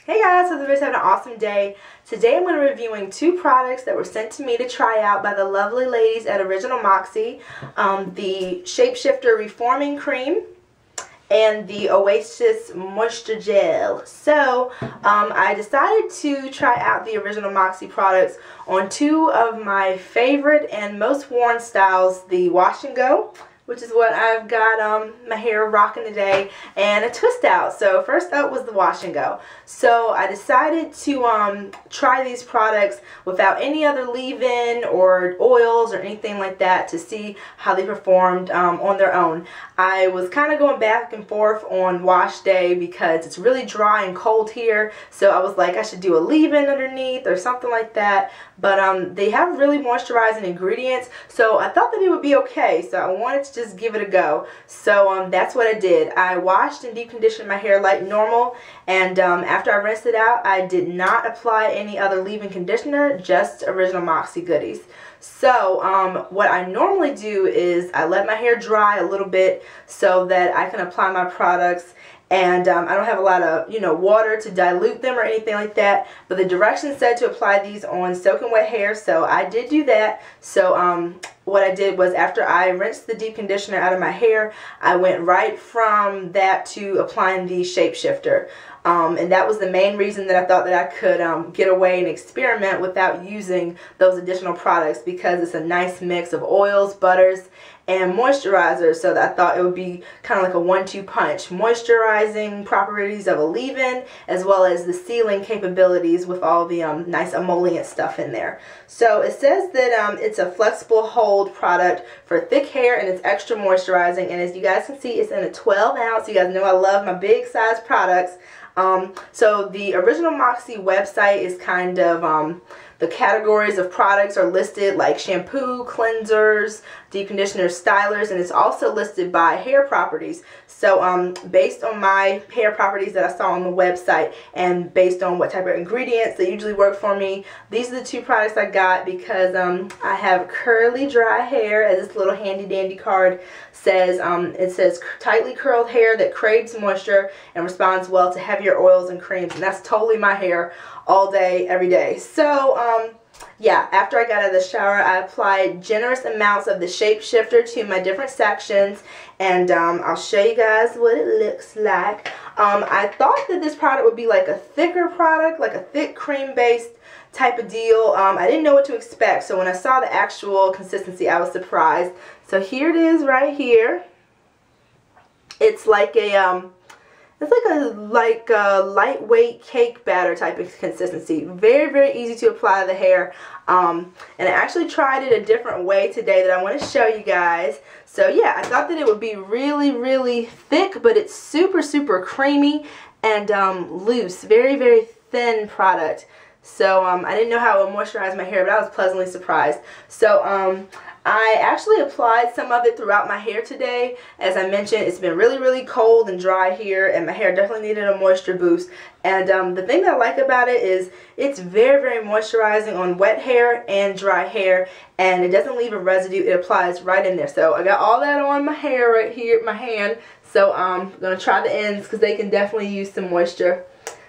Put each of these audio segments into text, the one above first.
Hey guys, hope everybody's having an awesome day. Today I'm going to be reviewing two products that were sent to me to try out by the lovely ladies at Original Moxie. The Shapeshifter Reforming Cream and the Oasis Moisture Gel. So I decided to try out the Original Moxie products on two of my favorite and most worn styles, the Wash and Go, which is what I've got my hair rocking today, and a twist out. So first up was the Wash and Go. So I decided to try these products without any other leave-in or oils or anything like that to see how they performed on their own. I was kind of going back and forth on wash day because it's really dry and cold here, so I was like I should do a leave-in underneath or something like that, but they have really moisturizing ingredients, so I thought that it would be okay, so I wanted to just give it a go. So that's what I did. I washed and deep conditioned my hair like normal, and after I rinsed it out, I did not apply any other leave-in conditioner, just Original Moxie goodies. So what I normally do is I let my hair dry a little bit so that I can apply my products, and I don't have a lot of water to dilute them or anything like that, but the directions said to apply these on soaking wet hair, so I did do that. So what I did was, after I rinsed the deep conditioner out of my hair, I went right from that to applying the Shapeshifter. And that was the main reason that I thought that I could get away and experiment without using those additional products, because it's a nice mix of oils, butters, and moisturizers. So that I thought it would be kind of like a 1-2 punch. Moisturizing properties of a leave-in, as well as the sealing capabilities with all the nice emollient stuff in there. So it says that it's a flexible hold product for thick hair, and it's extra moisturizing. And as you guys can see, it's in a 12 ounce. You guys know I love my big size products. So the Original Moxie website is kind of, the categories of products are listed like shampoo, cleansers, deep conditioners, stylers, and it's also listed by hair properties. So based on my hair properties that I saw on the website, and based on what type of ingredients that usually work for me, these are the two products I got because I have curly dry hair, as this little handy dandy card says. It says tightly curled hair that craves moisture and responds well to heavier oils and creams, and that's totally my hair all day, every day. So yeah, after I got out of the shower, I applied generous amounts of the Shapeshifter to my different sections, and I'll show you guys what it looks like. I thought that this product would be like a thicker product, like a thick cream-based type of deal. I didn't know what to expect, so when I saw the actual consistency, I was surprised. So here it is right here. It's like a lightweight cake batter type of consistency. Very, very easy to apply to the hair. And I actually tried it a different way today that I want to show you guys. So yeah, I thought that it would be really, really thick, but it's super, super creamy and loose. Very, very thin product. So I didn't know how it would moisturize my hair, but I was pleasantly surprised. So I actually applied some of it throughout my hair today. As I mentioned, it's been really, really cold and dry here, and my hair definitely needed a moisture boost. And the thing that I like about it is it's very, very moisturizing on wet hair and dry hair, and it doesn't leave a residue. It applies right in there. So I got all that on my hair right here, my hand. So I'm going to try the ends because they can definitely use some moisture.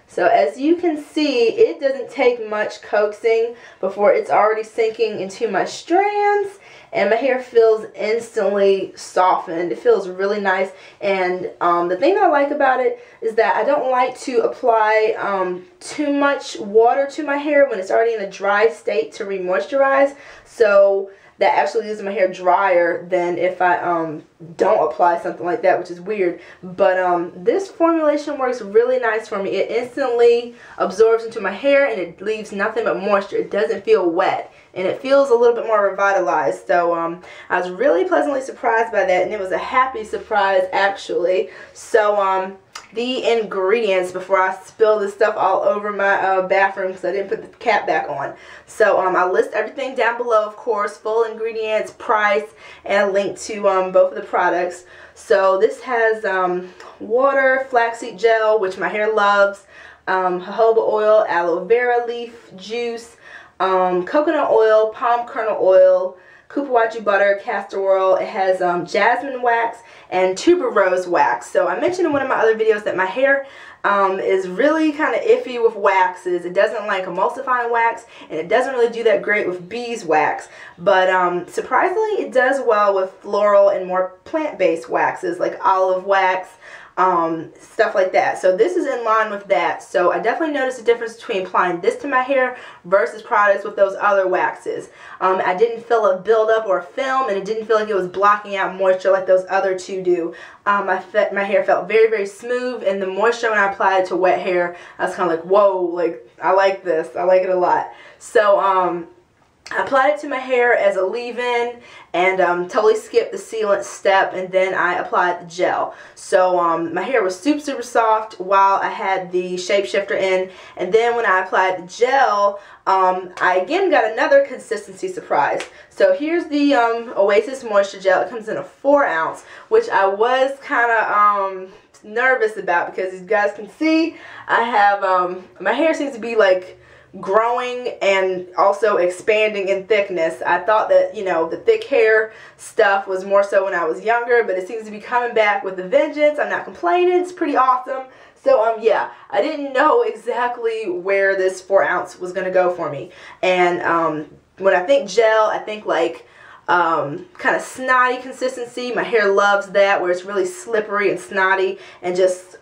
So as you can see, it doesn't take much coaxing before it's already sinking into my strands, and my hair feels instantly softened. It feels really nice, and the thing that I like about it is that I don't like to apply too much water to my hair when it's already in a dry state to re-moisturize. So that actually leaves my hair drier than if I don't apply something like that, which is weird. But this formulation works really nice for me. It instantly absorbs into my hair, and it leaves nothing but moisture. It doesn't feel wet, and it feels a little bit more revitalized. So I was really pleasantly surprised by that, and it was a happy surprise actually. So the ingredients, before I spill this stuff all over my bathroom because I didn't put the cap back on. So I'll list everything down below, of course, full ingredients, price, and a link to both of the products. So this has water, flaxseed gel, which my hair loves, jojoba oil, aloe vera leaf juice, coconut oil, palm kernel oil, Kupawachi butter, castor oil. It has jasmine wax and tuberose wax. So I mentioned in one of my other videos that my hair is really kind of iffy with waxes. It doesn't like emulsifying wax, and it doesn't really do that great with beeswax. But surprisingly, it does well with floral and more plant-based waxes like olive wax, stuff like that. So this is in line with that. So I definitely noticed a difference between applying this to my hair versus products with those other waxes. I didn't feel a buildup or a film, and it didn't feel like it was blocking out moisture like those other two do. My hair felt very, very smooth, and the moisture when I applied it to wet hair, I was kind of like, whoa, like, I like this. I like it a lot. So I applied it to my hair as a leave-in and totally skipped the sealant step, and then I applied the gel. So my hair was super, super soft while I had the shapeshifter in, and then when I applied the gel, I again got another consistency surprise. So here's the Oasis Moisture Gel. It comes in a 4 ounce, which I was kind of nervous about because, as you guys can see, I have, my hair seems to be like growing and also expanding in thickness. I thought that, you know, the thick hair stuff was more so when I was younger, but it seems to be coming back with a vengeance. I'm not complaining. It's pretty awesome. So yeah, I didn't know exactly where this 4 ounce was going to go for me. And when I think gel, I think like kind of snotty consistency. My hair loves that, where it's really slippery and snotty and just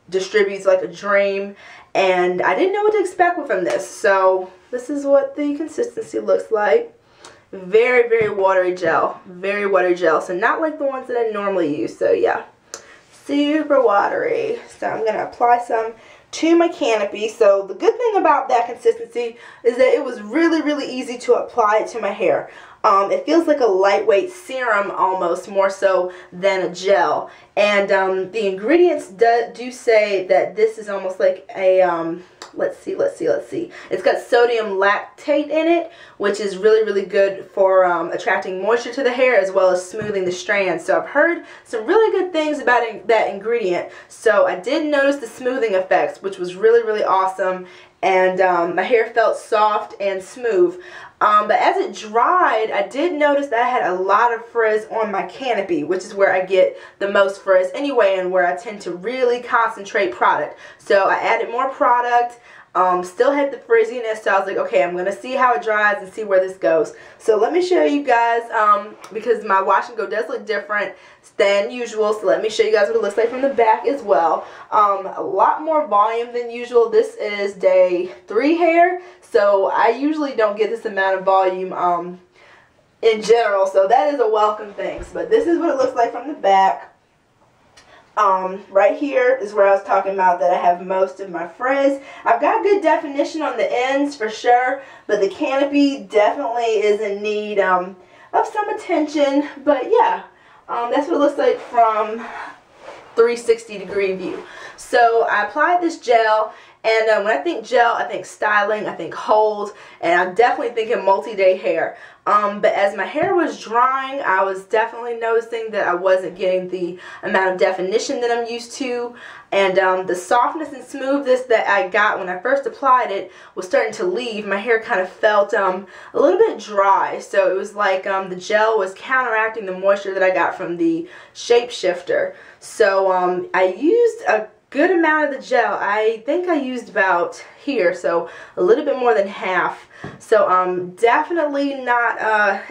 distributes like a dream. And I didn't know what to expect from this. So this is what the consistency looks like. Very, very watery gel. Very watery gel. So not like the ones that I normally use. So yeah, super watery. So I'm going to apply some to my canopy. So the good thing about that consistency is that it was really, really easy to apply it to my hair. It feels like a lightweight serum almost, more so than a gel. And the ingredients do say that this is almost like a, let's see. It's got sodium lactate in it, which is really, really good for attracting moisture to the hair as well as smoothing the strands. So I've heard some really good things about that ingredient. So I did notice the smoothing effects, which was really, really awesome. And my hair felt soft and smooth. But as it dried, I did notice that I had a lot of frizz on my canopy, which is where I get the most frizz anyway, and where I tend to really concentrate product. So I added more product, still had the frizziness, so I was like, okay, I'm going to see how it dries and see where this goes. So let me show you guys, because my wash and go does look different than usual, so let me show you guys what it looks like from the back as well. A lot more volume than usual. This is day 3 hair, so I usually don't get this amount of volume in general, so that is a welcome thing. But this is what it looks like from the back. Right here is where I was talking about that I have most of my frizz. I've got good definition on the ends for sure, but the canopy definitely is in need of some attention. But yeah, that's what it looks like from 360-degree view. So I applied this gel, and when I think gel, I think styling, I think hold, and I'm definitely thinking multi-day hair. But as my hair was drying, I was definitely noticing that I wasn't getting the amount of definition that I'm used to, and the softness and smoothness that I got when I first applied it was starting to leave. My hair kind of felt a little bit dry, so it was like the gel was counteracting the moisture that I got from the shapeshifter. So I used a good amount of the gel. I think I used about here, so a little bit more than half. So definitely not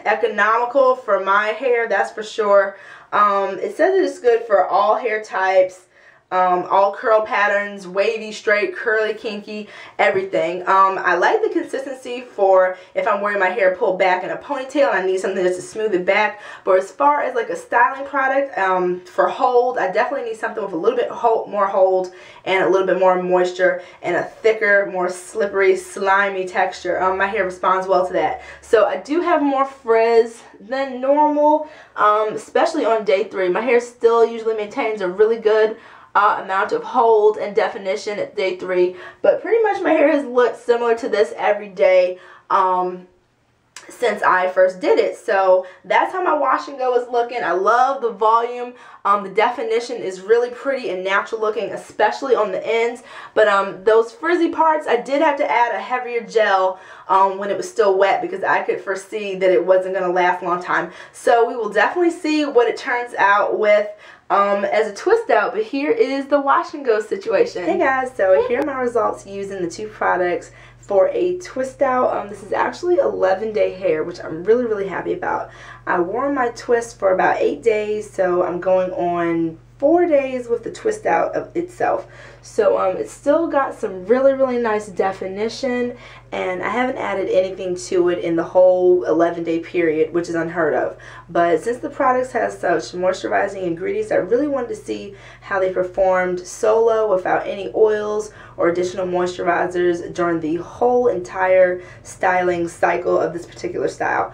economical for my hair, that's for sure. It says that it's good for all hair types, all curl patterns, wavy, straight, curly, kinky, everything. I like the consistency for if I'm wearing my hair pulled back in a ponytail and I need something just to smooth it back. But as far as like a styling product, for hold, I definitely need something with a little bit more hold and a little bit more moisture and a thicker, more slippery, slimy texture. My hair responds well to that. So I do have more frizz than normal, especially on day 3. My hair still usually maintains a really good amount of hold and definition at day 3, but pretty much my hair has looked similar to this every day. since I first did it. So that's how my wash and go is looking. I love the volume. The definition is really pretty and natural looking, especially on the ends. But those frizzy parts, I did have to add a heavier gel when it was still wet, because I could foresee that it wasn't going to last a long time. So we will definitely see what it turns out with as a twist out. But here is the wash and go situation. Hey guys, so here are my results using the two products for a twist out. This is actually 11-day hair, which I'm really happy about. I wore my twist for about 8 days, so I'm going on 4 days with the twist out of itself. So it's still got some really nice definition, and I haven't added anything to it in the whole 11-day period, which is unheard of. But since the products have such moisturizing ingredients, I really wanted to see how they performed solo without any oils or additional moisturizers during the whole entire styling cycle of this particular style.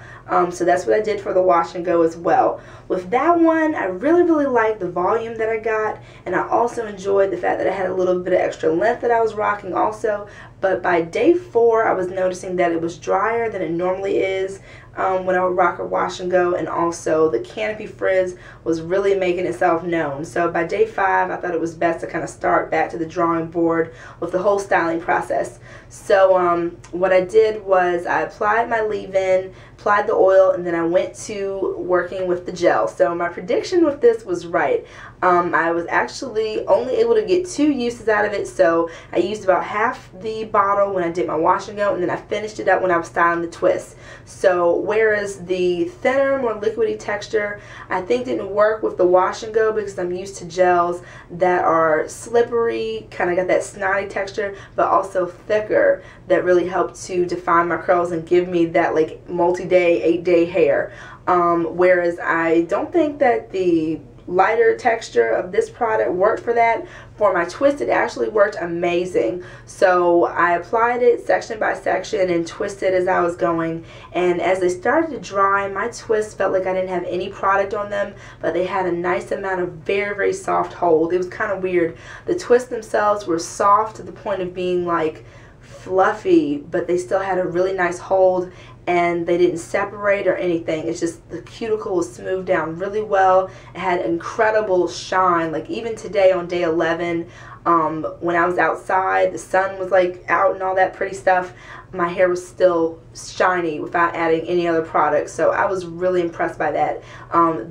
So that's what I did for the wash and go as well. With that one, I really liked the volume that I got, and I also enjoyed the fact that I had a little bit of extra length that I was rocking also. But by day 4, I was noticing that it was drier than it normally is when I would rock a wash and go, and also the canopy frizz was really making itself known. So by day 5, I thought it was best to kind of start back to the drawing board with the whole styling process. So what I did was I applied my leave-in, applied the oil, and then I went to working with the gel. So my prediction with this was right. I was actually only able to get 2 uses out of it, so I used about half the bottle when I did my wash and go, and then I finished it up when I was styling the twist. So whereas the thinner, more liquidy texture I think didn't work with the wash and go, because I'm used to gels that are slippery, kind of got that snotty texture, but also thicker, that really helped to define my curls and give me that like multi-day, 8-day hair. Whereas I don't think that the lighter texture of this product worked for that. For my twist, it actually worked amazing. So I applied it section by section and twisted as I was going, and as they started to dry, my twists felt like I didn't have any product on them, but they had a nice amount of very soft hold. It was kind of weird. The twists themselves were soft to the point of being like fluffy, but they still had a really nice hold, and they didn't separate or anything. It's just the cuticle was smoothed down really well. It had incredible shine. Like even today on day 11, when I was outside, the sun was like out and all that pretty stuff, my hair was still shiny without adding any other product. So I was really impressed by that.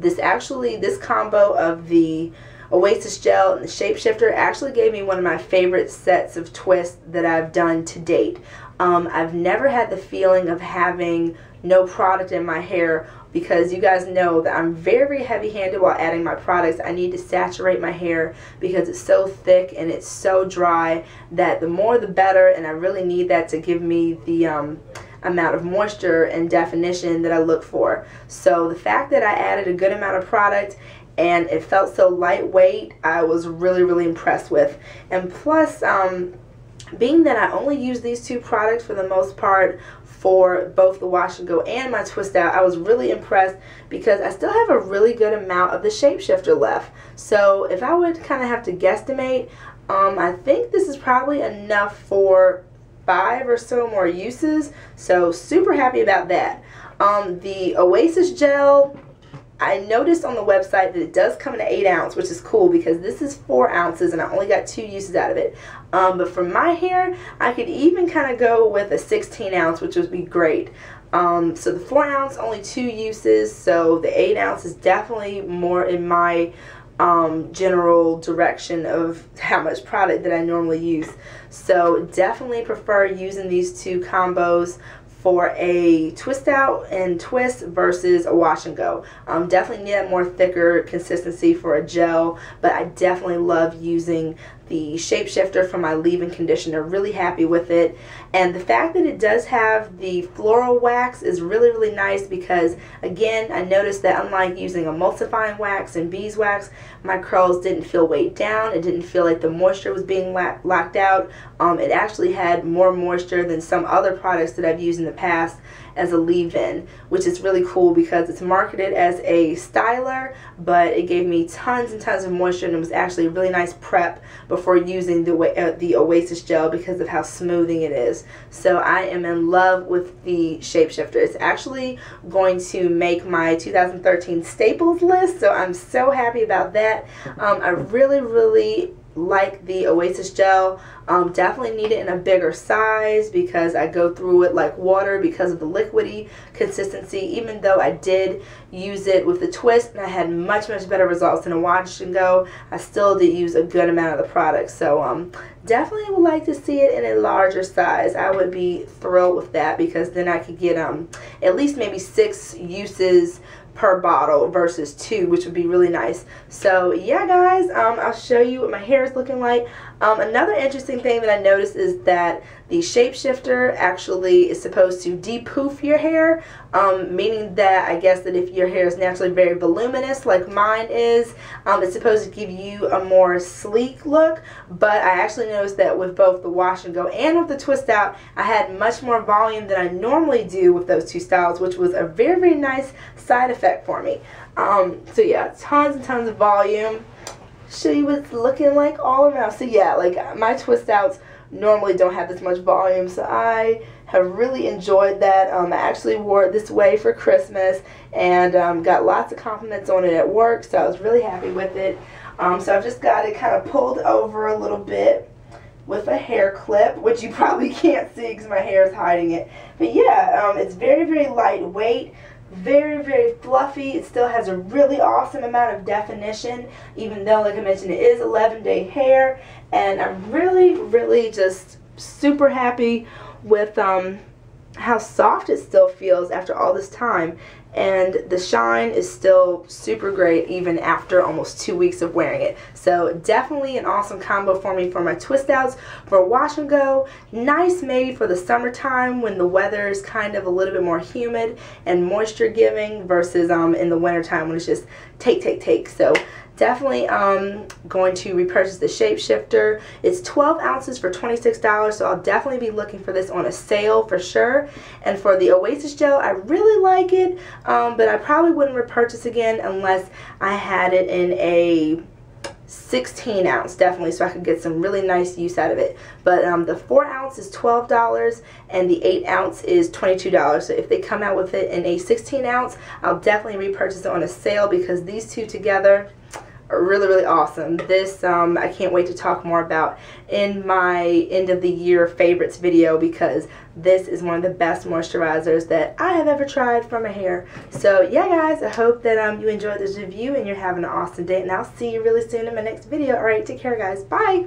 This combo of the Oasis gel and the shapeshifter actually gave me one of my favorite sets of twists that I've done to date. I've never had the feeling of having no product in my hair, because you guys know that I'm very heavy-handed while adding my products. I need to saturate my hair because it's so thick and it's so dry that the more the better, and I really need that to give me the amount of moisture and definition that I look for. So the fact that I added a good amount of product and it felt so lightweight, I was really impressed with. And plus, being that I only use these 2 products for the most part for both the wash and go and my twist out, I was really impressed because I still have a really good amount of the shapeshifter left. So if I would kind of have to guesstimate, I think this is probably enough for 5 or so more uses. So super happy about that. The Oasis gel, I noticed on the website that it does come in an 8 ounce, which is cool because this is 4 ounces and I only got 2 uses out of it. But for my hair, I could even kind of go with a 16 ounce, which would be great. So the 4 ounce, only 2 uses, so the 8 ounce is definitely more in my general direction of how much product that I normally use. So definitely prefer using these 2 combos for a twist out and twist versus a wash and go. Definitely need a more thicker consistency for a gel, but I definitely love using the shapeshifter for my leave-in conditioner. Really happy with it. And the fact that it does have the floral wax is really nice because, again, I noticed that unlike using emulsifying wax and beeswax, my curls didn't feel weighed down. It didn't feel like the moisture was being locked out. It actually had more moisture than some other products that I've used in the past as a leave-in, which is really cool because it's marketed as a styler, but it gave me tons and tons of moisture, and it was actually a really nice prep before using the Oasis gel because of how smoothing it is. So I am in love with the shapeshifter. It's actually going to make my 2013 staples list, so I'm so happy about that. I really like the Oasis gel. Definitely need it in a bigger size because I go through it like water because of the liquidy consistency. Even though I did use it with the twist and I had much better results than a wash and go, I still did use a good amount of the product. So definitely would like to see it in a larger size. I would be thrilled with that because then I could get at least maybe 6 uses per bottle versus 2, which would be really nice. So yeah guys, I'll show you what my hair is looking like. Another interesting thing that I noticed is that the shapeshifter actually is supposed to de-poof your hair, meaning that I guess that if your hair is naturally very voluminous like mine is, it's supposed to give you a more sleek look. But I actually noticed that with both the wash and go and with the twist out, I had much more volume than I normally do with those 2 styles, which was a very nice side effect for me. So yeah, tons and tons of volume. Show you what it's looking like all around. So yeah, like my twist outs normally don't have this much volume, so I have really enjoyed that. I actually wore it this way for Christmas and got lots of compliments on it at work, so I was really happy with it. So I've just got it kind of pulled over a little bit with a hair clip, which you probably can't see because my hair is hiding it. But yeah, it's very lightweight, very fluffy. It still has a really awesome amount of definition, even though, like I mentioned, it is 11-day hair. And I'm really just super happy with how soft it still feels after all this time. And the shine is still super great even after almost 2 weeks of wearing it. So definitely an awesome combo for me for my twist outs, for wash and go. Nice maybe for the summertime when the weather is kind of a little bit more humid and moisture giving versus in the wintertime when it's just take. So definitely going to repurchase the shapeshifter. It's 12 ounces for $26, so I'll definitely be looking for this on a sale for sure. And for the Oasis gel, I really like it, but I probably wouldn't repurchase again unless I had it in a 16 ounce, definitely, so I could get some really nice use out of it. But the 4 ounce is $12 and the 8 ounce is $22. So if they come out with it in a 16 ounce, I'll definitely repurchase it on a sale because these two together are really awesome. This I can't wait to talk more about in my end of the year favorites video because this is one of the best moisturizers that I have ever tried for my hair. So yeah guys, I hope that you enjoyed this review and you're having an awesome day, and I'll see you really soon in my next video. Alright, take care guys. Bye!